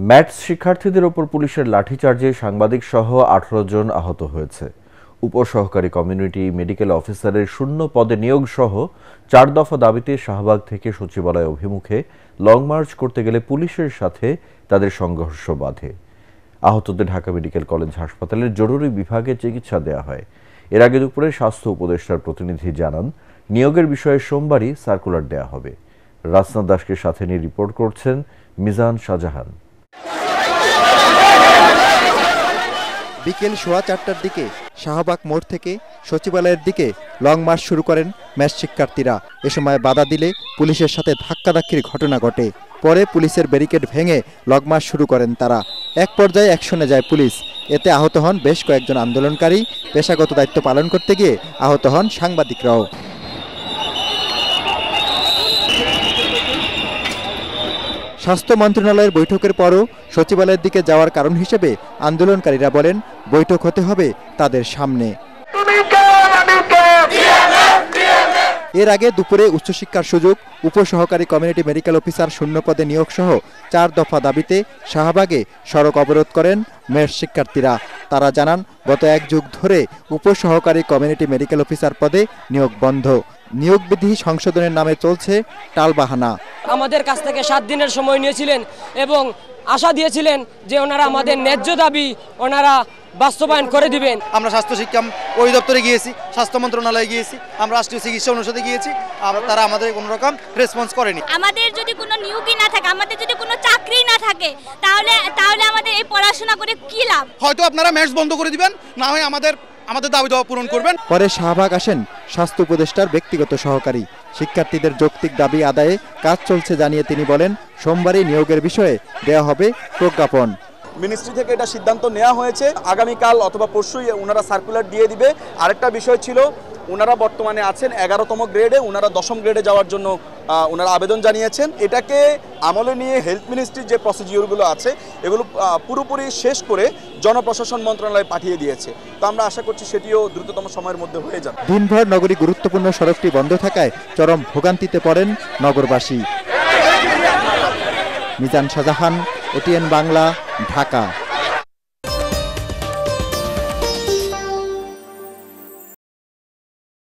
Maths শিক্ষার্থীদের ওপর পুলিশের লাঠিচার্জে সাংবাদিক সহ ১৮ জন আহত হয়েছে। উপসহকারী কমিউনিটি মেডিকেল অফিসারের শূন্য পদে নিয়োগ সহ ৪ দফা দাবিতে শাহবাগ থেকে সচিবালয় অভিমুখে লং মার্চ করতে গেলে পুলিশের সাথে তাদের সংঘর্ষ বাধে। আহতদের ঢাকা মেডিকেল কলেজ হাসপাতালের জরুরি বিভাগে চিকিৎসা দেওয়া হয়। এর আগে দুপুরে স্বাস্থ্য উপদেষ্টার প্রতিনিধি জানান, নিয়োগের বিষয়ে সোমবারই সার্কুলার দেওয়া হবে। রাজনাথ দাসকে সাথে নিয়ে রিপোর্ট করছেন মিজান শাহজাহান। বিকেল 4:15টার দিকে শাহবাগ মোড় থেকে সচিবালয়ের দিকে লং মার্চ শুরু করেন ম্যাথস শিক্ষার্থীরা। এ সময় বাধা দিলে পুলিশের সাথে ধাক্কাধাক্কির ঘটনা ঘটে। পরে পুলিশের ব্যারিকেড ভেঙে লং মার্চ শুরু করেন তারা। এক পর্যায়ে অ্যাকশনে যায় পুলিশ। এতে আহত হন বেশ কয়েকজন আন্দোলনকারী। পেশাগত দায়িত্ব পালন করতে গিয়ে আহত হন সাংবাদিকরাও। স্বাস্থ্য মন্ত্রণালয়ের বৈঠকের পরও সচিবালয়ের দিকে যাওয়ার কারণ হিসেবে আন্দোলনকারীরা বলেন, বৈঠক হতে হবে তাদের সামনে। এর আগে দুপুরে উচ্চশিক্ষার সুযোগ, উপসহকারী কমিউনিটি মেডিকেল অফিসার শূন্য পদে নিয়োগ সহ ৪ দফা দাবিতে শাহবাগে সড়ক অবরোধ করেন ম্যাথস শিক্ষার্থীরা। তারা জানান, গত 1 যুগ ধরে উপসহকারী কমিউনিটি মেডিকেল অফিসার পদে নিয়োগ বন্ধ। নিয়োগ বিধি সংশোধনের নামে চলছে টালবাহানা। আমাদের কাছ থেকে 7 দিনের সময় নিয়েছিলেন এবং আশা দিয়েছিলেন যে ওনারা আমাদের ন্যায্য দাবি ওনারা বাস্তবায়ন করে দিবেন। আমরা স্বাস্থ্য শিক্ষা অধিদপ্তরে গিয়েছি, স্বাস্থ্য মন্ত্রণালয়ে গিয়েছি, আমরা রাষ্ট্রীয় চিকিৎসা অনুষদে গিয়েছি, তারা আমাদের কোনো রকম রেসপন্স করেনি। আমাদের যদি কোনো নিয়োগই না থাকে, আমাদের যদি কোনো চাকরি না থাকে, তাহলে আমাদের এই পড়াশোনা করে কি লাভ? হয়তো আপনারা ম্যাথস বন্ধ করে দিবেন, না হয় আমাদের দাবি দাওয়া পূরণ করবেন। পরে শাহবাগ আসেন স্বাস্থ্য উপদেষ্টার ব্যক্তিগত সহকারী। শিক্ষার্থীদের যৌক্তিক দাবি আদায়ে কাজ চলছে জানিয়ে তিনি বলেন, সোমবারই নিয়োগের বিষয়ে দেওয়া হবে প্রজ্ঞাপন। মিনিস্ট্রি থেকে এটা সিদ্ধান্ত নেওয়া হয়েছে, আগামীকাল অথবা পরশুই ওনারা সার্কুলার দিয়ে দিবে। আরেকটা বিষয় ছিল, ওনারা বর্তমানে আছেন 11তম গ্রেডে, ওনারা 10ম গ্রেডে যাওয়ার জন্য ওনারা আবেদন জানিয়েছেন। এটাকে আমলে নিয়ে হেলথ মিনিস্ট্রির যে প্রসিডিওরগুলো আছে এগুলো পুরোপুরি শেষ করে জনপ্রশাসন মন্ত্রণালয়ে পাঠিয়ে দিয়েছে। তো আমরা আশা করছি সেটিও দ্রুততম সময়ের মধ্যে হয়ে যাবে। দিনভর নগরী গুরুত্বপূর্ণ সড়কটি বন্ধ থাকায় চরম ভোগান্তিতে পড়েন নগরবাসী। মিজান শাহজাহান, এটিএন বাংলা, ঢাকা।